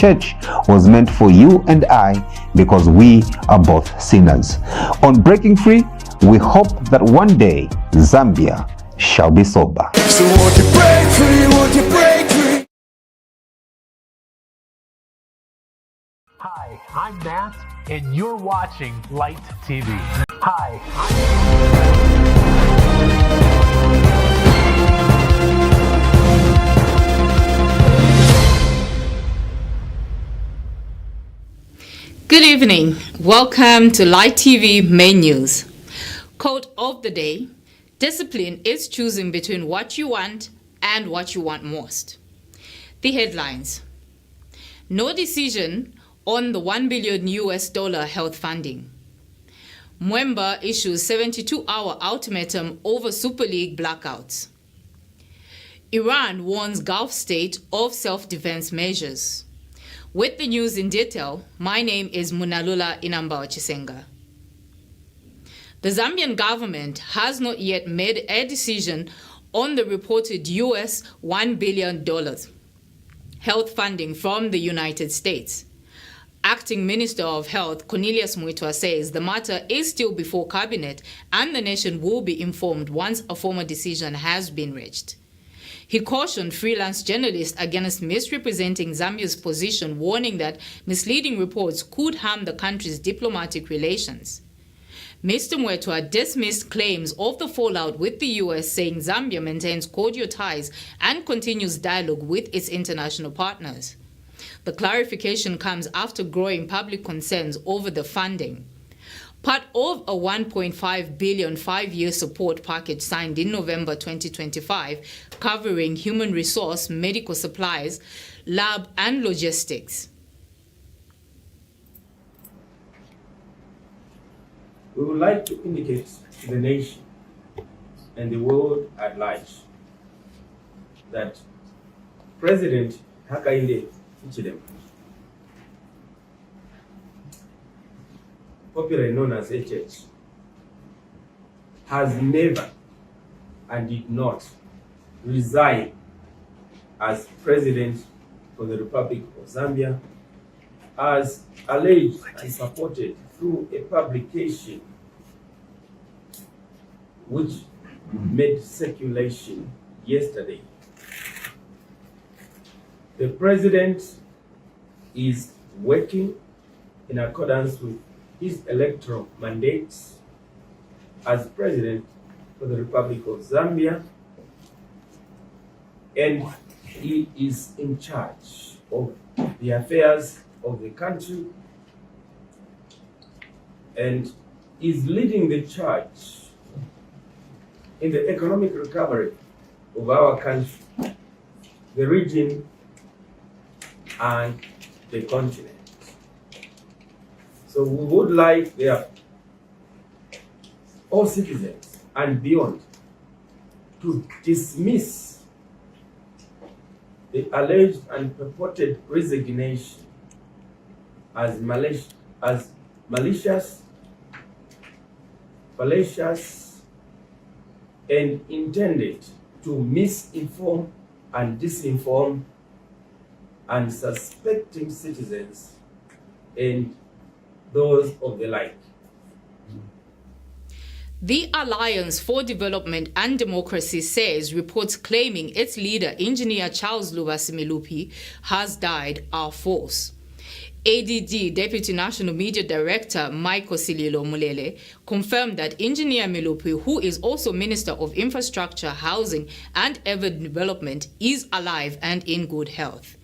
Church was meant for you and I because we are both sinners. On Breaking Free, we hope that one day Zambia shall be sober. So won't you break free, won't you break free? Hi, I'm Matt, and you're watching Light TV. Hi. Good evening. Welcome to Light TV Main News. Quote of the day: discipline is choosing between what you want and what you want most. The headlines: no decision on the $1 billion health funding. Mwemba issues 72-hour ultimatum over Super League blackouts. Iran warns Gulf state of self-defense measures. With the news in detail, my name is Munalula Inambawa Chisenga. The Zambian government has not yet made a decision on the reported $1 billion health funding from the United States. Acting Minister of Health Cornelius Muitwa says the matter is still before Cabinet and the nation will be informed once a formal decision has been reached. He cautioned freelance journalists against misrepresenting Zambia's position, warning that misleading reports could harm the country's diplomatic relations. Mr. Muitwa dismissed claims of the fallout with the U.S., saying Zambia maintains cordial ties and continues dialogue with its international partners. The clarification comes after growing public concerns over the funding. Part of a $1.5 billion five-year support package signed in November 2025, covering human resource, medical supplies, lab and logistics. We would like to indicate to the nation and the world at large that President Hakainde Hichilema, popularly known as HH, has never and did not resign as President for the Republic of Zambia, as alleged and supported through a publication which made circulation yesterday. The President is working in accordance with his electoral mandate as President for the Republic of Zambia, and he is in charge of the affairs of the country and is leading the charge in the economic recovery of our country, the region, and the continent. So we would like all citizens and beyond to dismiss the alleged and purported resignation as malicious, fallacious, and intended to misinform and disinform unsuspecting citizens and those of the like. The Alliance for Development and Democracy says reports claiming its leader, Engineer Charles Lubasi Milupi, has died are false. ADD Deputy National Media Director Michael Sililo Mulele confirmed that Engineer Milupi, who is also Minister of Infrastructure, Housing and Urban Development, is alive and in good health.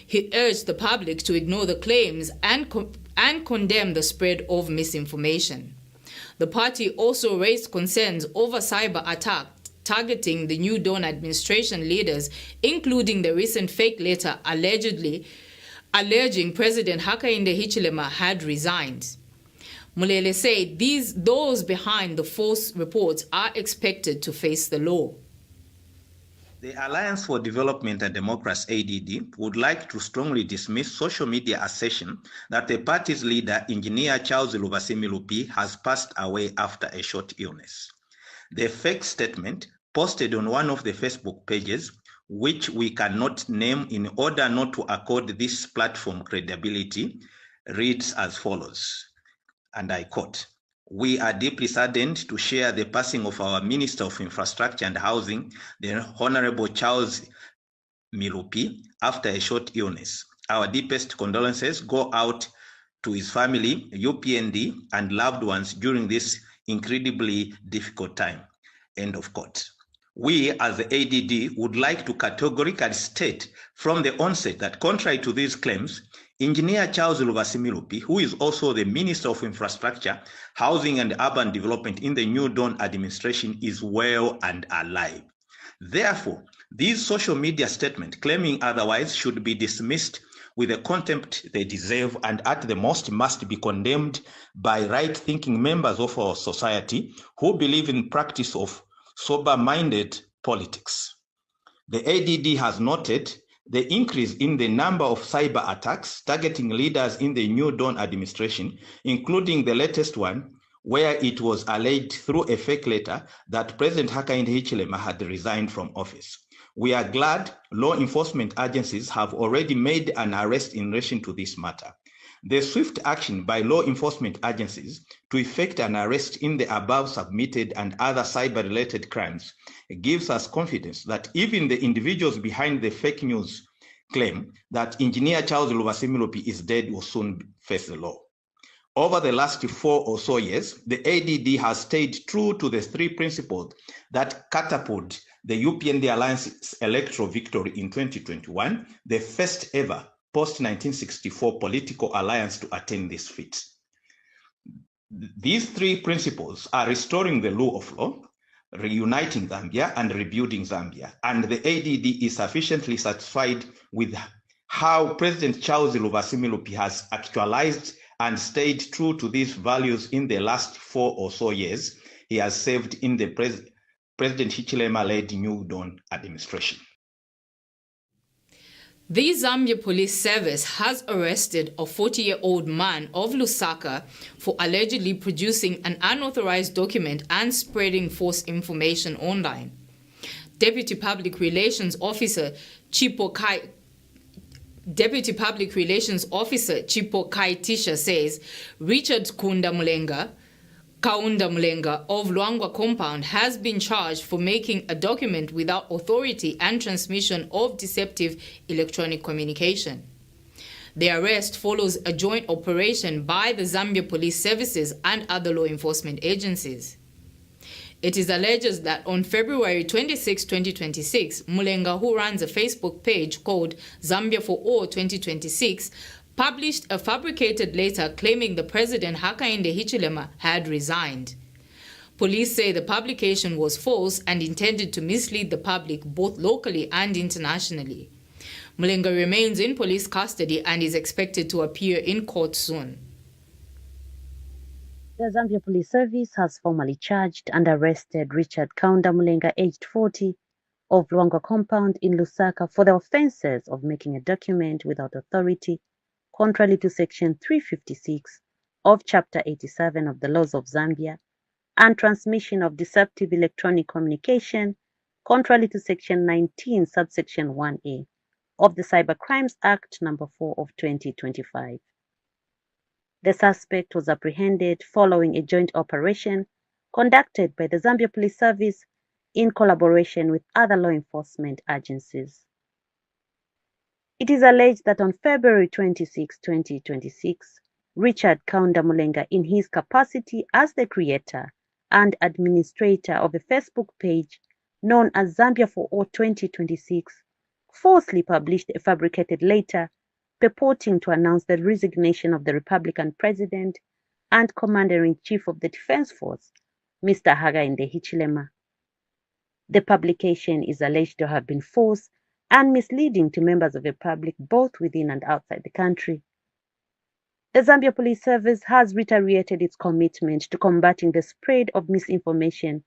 He urged the public to ignore the claims and condemn the spread of misinformation. The party also raised concerns over cyber attacks targeting the New Dawn administration leaders, including the recent fake letter alleging President Hakainde Hichilema had resigned. Mulele said those behind the false reports are expected to face the law. The Alliance for Development and Democracy, ADD, would like to strongly dismiss social media assertion that the party's leader, Engineer Charles Lubasi Milupi, has passed away after a short illness. The fake statement, posted on one of the Facebook pages, which we cannot name in order not to accord this platform credibility, reads as follows, and I quote, "We are deeply saddened to share the passing of our Minister of Infrastructure and Housing, the Honorable Charles Milupi, after a short illness. Our deepest condolences go out to his family, UPND, and loved ones during this incredibly difficult time." End of quote. We, as the ADD, would like to categorically state from the onset that contrary to these claims, Engineer Charles Luvasimilupi, who is also the Minister of Infrastructure, Housing and Urban Development in the New Dawn administration, is well and alive. Therefore, these social media statements claiming otherwise should be dismissed with the contempt they deserve, and at the most must be condemned by right-thinking members of our society who believe in practice of sober-minded politics. The ADD has noted the increase in the number of cyber attacks targeting leaders in the New Dawn administration, including the latest one, where it was alleged through a fake letter that President Hakainde Hichilema had resigned from office. We are glad law enforcement agencies have already made an arrest in relation to this matter. The swift action by law enforcement agencies to effect an arrest in the above submitted and other cyber-related crimes gives us confidence that even the individuals behind the fake news claim that Engineer Charles Luvasimilupi is dead will soon face the law. Over the last 4 or so years, the ADD has stayed true to the 3 principles that catapulted the UPND Alliance's electoral victory in 2021, the first ever post-1964 political alliance to attain this feat. These 3 principles are restoring the rule of law, reuniting Zambia, and rebuilding Zambia. And the ADD is sufficiently satisfied with how President Charles Luvasimilupi has actualized and stayed true to these values in the last 4 or so years he has served in the President Hichilema-led New Dawn administration. The Zambia Police Service has arrested a 40-year-old man of Lusaka for allegedly producing an unauthorized document and spreading false information online. Deputy Public Relations Officer Chipo Kaitisha says Richard Kaunda Mulenga of Luangwa Compound has been charged for making a document without authority and transmission of deceptive electronic communication. The arrest follows a joint operation by the Zambia Police Services and other law enforcement agencies. It is alleged that on February 26, 2026, Mulenga, who runs a Facebook page called Zambia for All 2026, published a fabricated letter claiming the President Hakainde Hichilema had resigned. Police say the publication was false and intended to mislead the public both locally and internationally. Mulenga remains in police custody and is expected to appear in court soon. The Zambia Police Service has formally charged and arrested Richard Kaunda Mulenga, aged 40, of Luangwa Compound in Lusaka for the offences of making a document without authority, contrary to Section 356 of Chapter 87 of the Laws of Zambia, and transmission of deceptive electronic communication, contrary to Section 19, Subsection 1A of the Cybercrimes Act No. 4 of 2025. The suspect was apprehended following a joint operation conducted by the Zambia Police Service in collaboration with other law enforcement agencies. It is alleged that on February 26, 2026, Richard Kaunda Mulenga, in his capacity as the creator and administrator of a Facebook page known as Zambia for All 2026, falsely published a fabricated letter purporting to announce the resignation of the Republican President and Commander-in-Chief of the Defense Force, Mr. Hakainde Hichilema. The publication is alleged to have been false and misleading to members of the public both within and outside the country. The Zambia Police Service has reiterated its commitment to combating the spread of misinformation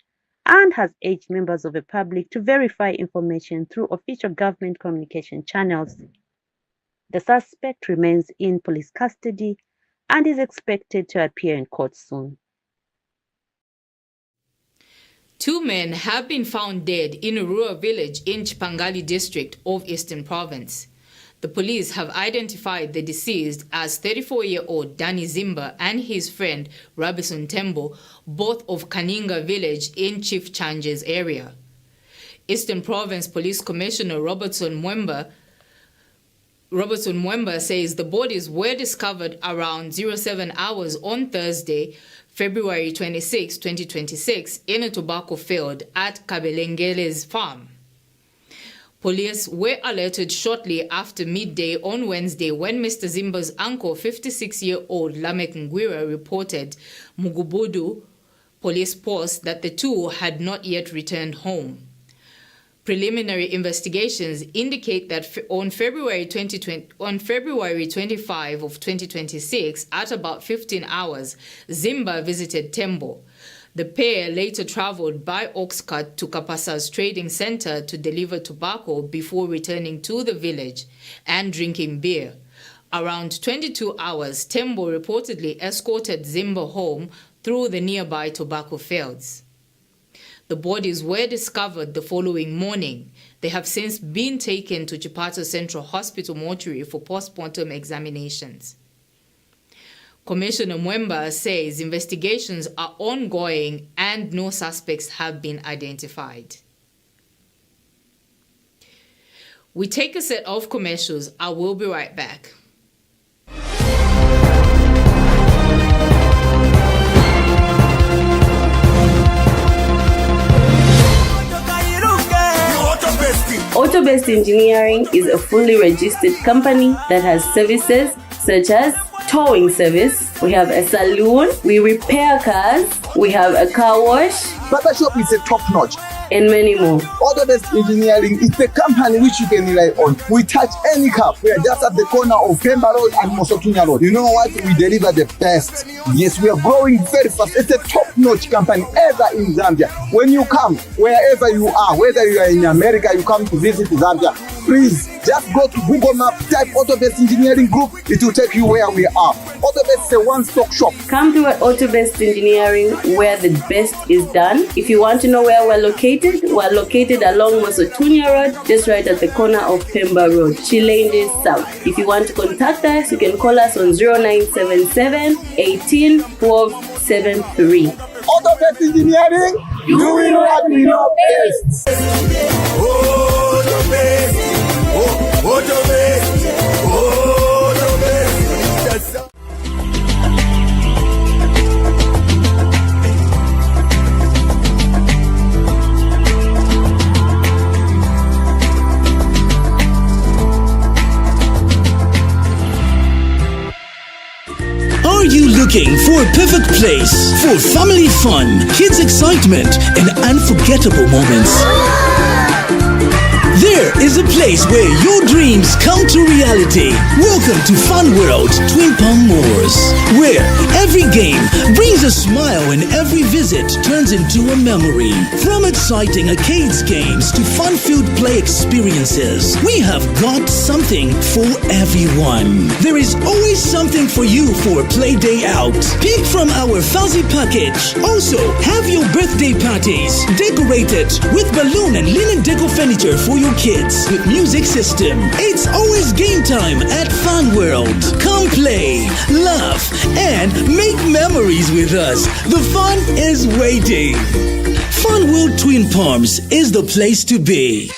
and has urged members of the public to verify information through official government communication channels. The suspect remains in police custody and is expected to appear in court soon. 2 men have been found dead in a rural village in Chipangali district of Eastern Province. The police have identified the deceased as 34-year-old Danny Zimba and his friend Robinson Tembo, both of Kaninga village in Chief Chanje's area. Eastern Province Police Commissioner Robertson Mwemba says the bodies were discovered around 07 hours on Thursday, February 26, 2026, in a tobacco field at Kabelengele's farm. Police were alerted shortly after midday on Wednesday when Mr. Zimba's uncle, 56-year-old Lamek Ngwira, reported Mugubudu police post that the two had not yet returned home. Preliminary investigations indicate that on February 25 of 2026, at about 15 hours, Zimba visited Tembo. The pair later traveled by ox cart to Kapasa's trading center to deliver tobacco before returning to the village and drinking beer. Around 22 hours, Tembo reportedly escorted Zimba home through the nearby tobacco fields. The bodies were discovered the following morning. They have since been taken to Chipata Central Hospital mortuary for postmortem examinations. Commissioner Mwemba says investigations are ongoing and no suspects have been identified. We take a set of commercials. I will be right back. Autobest Engineering is a fully registered company that has services such as towing service, we have a saloon, we repair cars, we have a car wash. Barbershop is a top-notch. And many more. Autobest Engineering is the company which you can rely on. We touch any car. We are just at the corner of Pemba Road and Mosotunya Road. You know what? We deliver the best. Yes, we are growing very fast. It's a top-notch company ever in Zambia. When you come, wherever you are, whether you are in America, you come to visit Zambia, please just go to Google Map, type Autobest Engineering Group. It will take you where we are. Autobest is a one-stop shop. Come to Autobest Engineering where the best is done. If you want to know where we're located along Mosotunya Road, just right at the corner of Pemba Road, Chilende South. If you want to contact us, you can call us on 0977 18 12 73. Autobest Engineering, doing what we know best. Autobest, Autobest, Autobest. Are you looking for a perfect place for family fun, kids excitement, and unforgettable moments? There is a place where your dreams come to reality. Welcome to Fun World Twin Palm Moors, where every game brings a smile and every visit turns into a memory. From exciting arcades games to fun-filled play experiences, we have got something for everyone. There is always something for you for a play day out. Pick from our Fuzzy package. Also, have your birthday parties decorated with balloon and linen deco furniture for your kids with music system. It's always game time at Fun World. Come play, laugh, and make memories with us. The fun is waiting. Fun World Twin Palms is the place to be.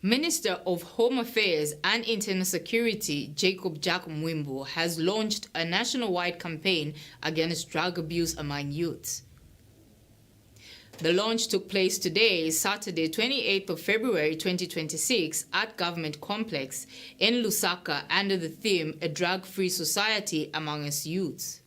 Minister of Home Affairs and Internal Security, Jacob Jack Mwimbo, has launched a nationwide campaign against drug abuse among youths. The launch took place today, Saturday, 28th of February 2026, at Government Complex in Lusaka under the theme, A Drug-Free Society Among Us Youths.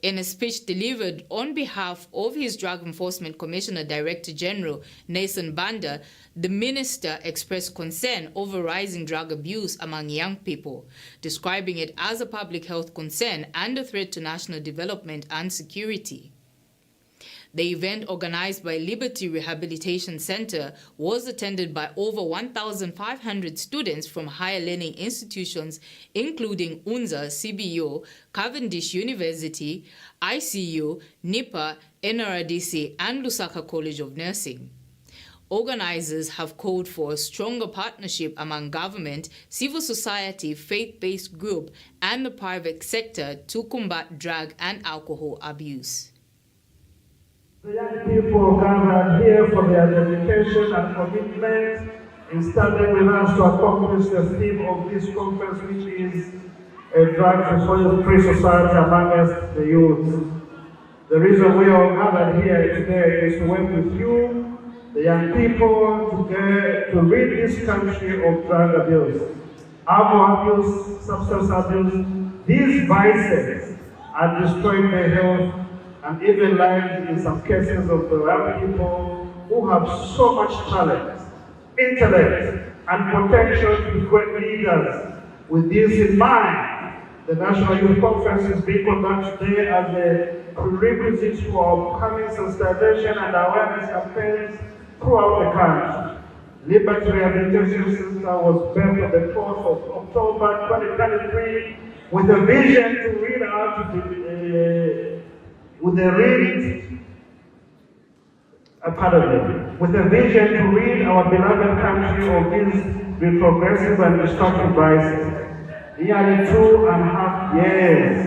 In a speech delivered on behalf of his Drug Enforcement Commissioner Director General, Nathan Banda, the minister expressed concern over rising drug abuse among young people, describing it as a public health concern and a threat to national development and security. The event, organized by Liberty Rehabilitation Center, was attended by over 1,500 students from higher learning institutions, including UNZA, CBO, Cavendish University, ICU, NIPA, NRDC, and Lusaka College of Nursing. Organizers have called for a stronger partnership among government, civil society, faith-based group, and the private sector to combat drug and alcohol abuse. The young people gathered here for their dedication and commitment in standing with us to accomplish the theme of this conference, which is a drug-free society amongst the youth. The reason we are gathered here today is to work with you, the young people, to rid this country of drug abuse, alcohol abuse, substance abuse. These vices are destroying their health and even lives in some cases of the young people who have so much talent, intellect, and potential to be great leaders. With this in mind, the National Youth Conference is being conducted today as a prerequisite for upcoming sensitization and awareness campaigns throughout the country. Liberty Rehabilitation Center was built on the 4th of October 2023 with a vision to read out with a vision to rid our beloved country of these retrogressive and destructive vices. Nearly 2.5 years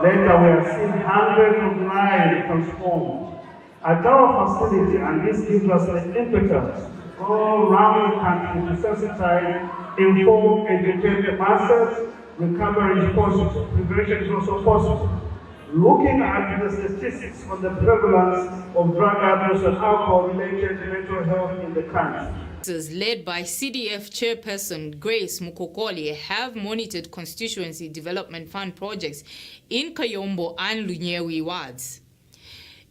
later, we have seen hundreds of lives transformed at our facility, and this gives us the impetus to go around the country to sensitize, inform, educate the masses. Recovery is possible, prevention is also possible. Looking at the statistics on the prevalence of drug abuse and alcohol-related mental health in the country. Led by CDF chairperson Grace Mukokoli have monitored constituency development fund projects in Kayombo and Lunyewi wards.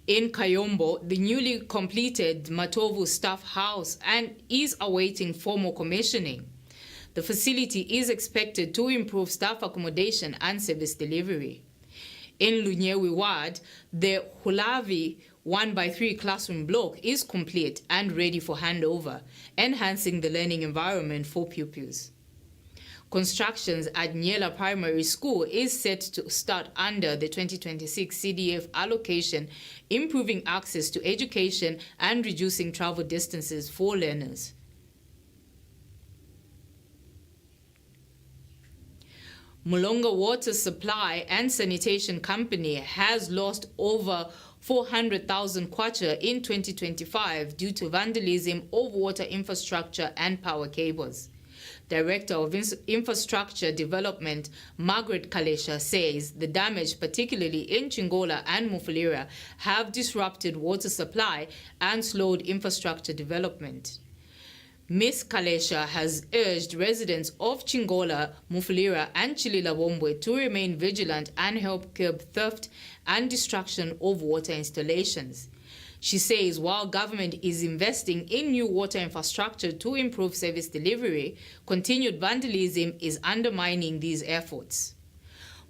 In Kayombo, the newly completed Matovu Staff House is awaiting formal commissioning. The facility is expected to improve staff accommodation and service delivery. In Lunyewi ward, the Hulavi 1x3 classroom block is complete and ready for handover, enhancing the learning environment for pupils. Constructions at Nyela Primary School is set to start under the 2026 CDF allocation, improving access to education and reducing travel distances for learners. Mulonga Water Supply and Sanitation Company has lost over 400,000 kwacha in 2025 due to vandalism of water infrastructure and power cables. Director of Infrastructure Development, Margaret Kalesha, says the damage, particularly in Chingola and Mufulira, have disrupted water supply and slowed infrastructure development. Ms. Kalesha has urged residents of Chingola, Mufulira, and Chililabombwe to remain vigilant and help curb theft and destruction of water installations. She says while government is investing in new water infrastructure to improve service delivery, continued vandalism is undermining these efforts.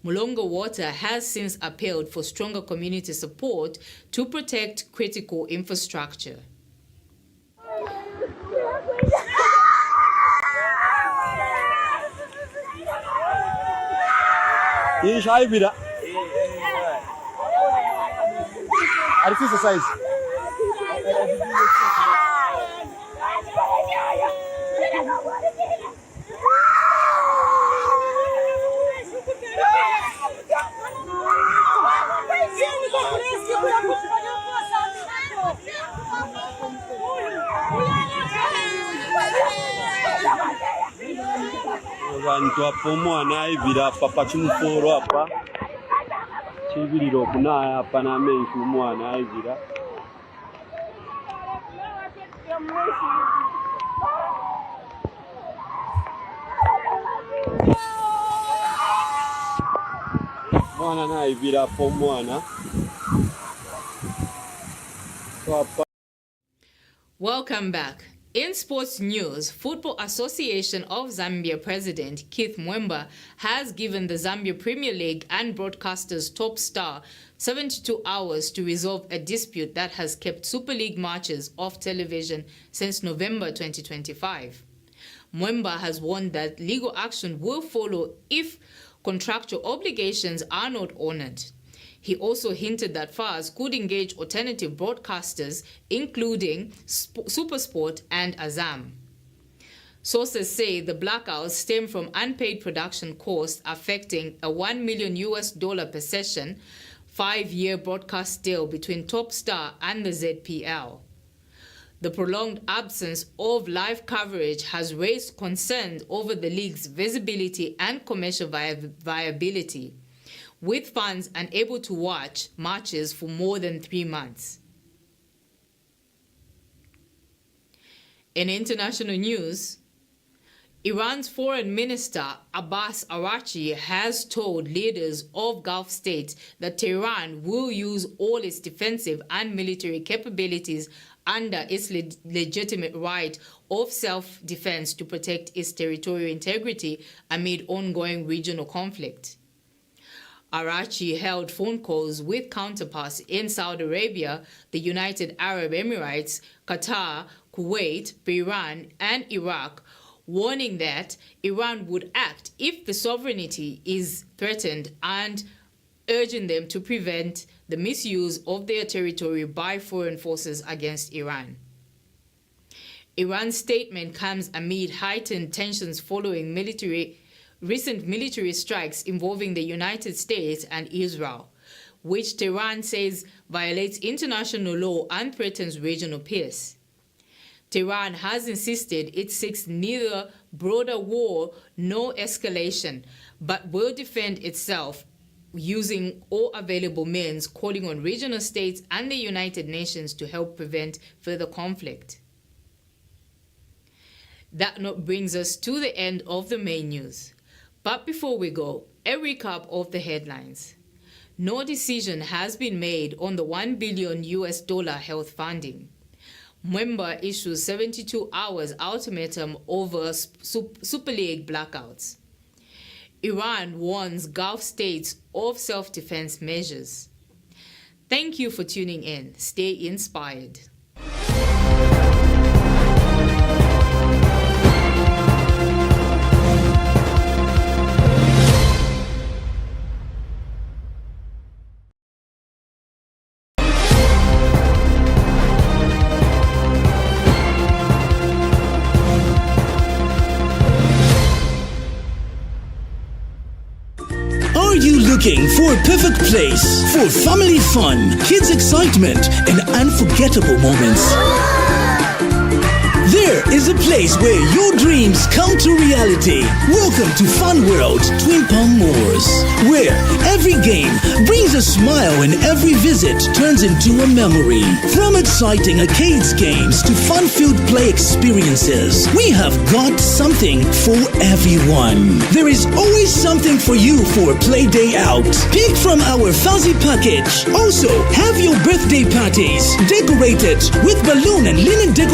Mulonga Water has since appealed for stronger community support to protect critical infrastructure. Abantu apomwana aibira papa chimuforo apa chibiliro kunaya apa na menku mwana aibira mwana na aibira pomwana papa. Welcome back. In sports news, Football Association of Zambia President Keith Mwemba has given the Zambia Premier League and broadcasters top star 72 hours to resolve a dispute that has kept Super League matches off television since November 2025. Mwemba has warned that legal action will follow if contractual obligations are not honored. He also hinted that FARS could engage alternative broadcasters, including SuperSport and Azam. Sources say the blackouts stem from unpaid production costs affecting a $1 million per session 5-year broadcast deal between Topstar and the ZPL. The prolonged absence of live coverage has raised concerns over the league's visibility and commercial viability, with fans unable to watch matches for more than 3 months. In international news, Iran's Foreign Minister Abbas Araghchi has told leaders of Gulf states that Tehran will use all its defensive and military capabilities under its legitimate right of self-defense to protect its territorial integrity amid ongoing regional conflict. Araghchi held phone calls with counterparts in Saudi Arabia, the United Arab Emirates, Qatar, Kuwait, Bahrain, and Iraq, warning that Iran would act if the sovereignty is threatened and urging them to prevent the misuse of their territory by foreign forces against Iran. Iran's statement comes amid heightened tensions following recent military strikes involving the United States and Israel, which Tehran says violates international law and threatens regional peace. Tehran has insisted it seeks neither broader war nor escalation, but will defend itself using all available means, calling on regional states and the United Nations to help prevent further conflict. That note brings us to the end of the main news. But before we go, a recap of the headlines. No decision has been made on the $1 billion health funding. Mwemba issues 72 hours ultimatum over Super League blackouts. Iran warns Gulf states of self-defense measures. Thank you for tuning in. Stay inspired. Are you looking for a perfect place for family fun, kids excitement, and unforgettable moments? There is a place where your dreams come to reality. Welcome to Fun World Twin Palm Moors, where every game brings a smile and every visit turns into a memory. From exciting arcades games to fun-filled play experiences, we have got something for everyone. There is always something for you for a play day out. Pick from our Fuzzy package. Also, have your birthday parties decorated with balloon and linen deco